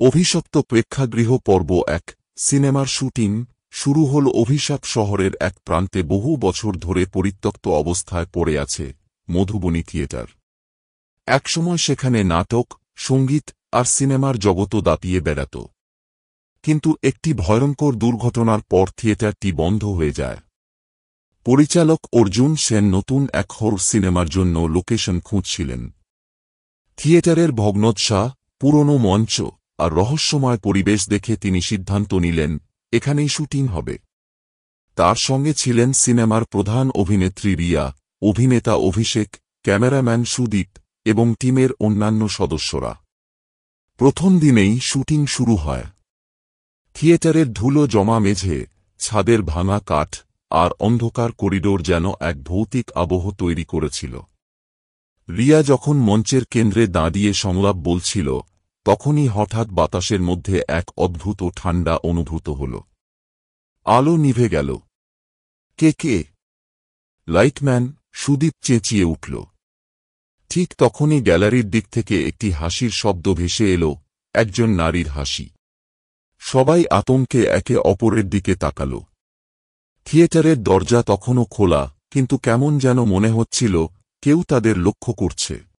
অভিশপ্ত প্রেক্ষাগৃহ পর্ব ১ সিনেমার শুটিং শুরু হল অভিশাপ শহরের এক প্রান্তে বহু বছর ধরে পরিত্যক্ত অবস্থায় পড়ে আছে মধুবনী থিয়েটার। একসময় সেখানে নাটক, সঙ্গীত আর সিনেমার জগৎ দাপিয়ে বেড়াত। কিন্তু একটি ভয়ঙ্কর দুর্ঘটনার পর থিয়েটারটি বন্ধ হয়ে যায়। পরিচালক অর্জুন সেন নতুন এক হরর সিনেমার জন্য লোকেশন খুঁজছিলেন। থিয়েটারের ভগ্নদশা, পুরনো মঞ্চ আর রহস্যময় পরিবেশ দেখে তিনি সিদ্ধান্ত নিলেন এখানেই শুটিং হবে। তার সঙ্গে ছিলেন সিনেমার প্রধান অভিনেত্রী রিয়া, অভিনেতা অভিষেক, ক্যামেরাম্যান সুদীপ এবং টিমের অন্যান্য সদস্যরা। প্রথম দিনেই শুটিং শুরু হয়। থিয়েটারের ধুলো জমা মেঝে, ছাদের ভাঙা কাঠ আর অন্ধকার করিডোর যেন এক ভৌতিক আবহ তৈরি করেছিল। রিয়া যখন মঞ্চের কেন্দ্রে দাঁড়িয়ে সংলাপ বলছিল, তখনই হঠাৎ বাতাসের মধ্যে এক অদ্ভুত ঠান্ডা অনুভূত হল। আলো নিভে গেল। কে? লাইটম্যান, সুদীপ চেঁচিয়ে উঠল। ঠিক তখনই গ্যালারির দিক থেকে একটি হাসির শব্দ ভেসে এলো, একজন নারীর হাসি। সবাই আতঙ্কে একে অপরের দিকে তাকাল। থিয়েটারের দরজা তখনও খোলা, কিন্তু কেমন যেন মনে হচ্ছিল কেউ তাদের লক্ষ্য করছে।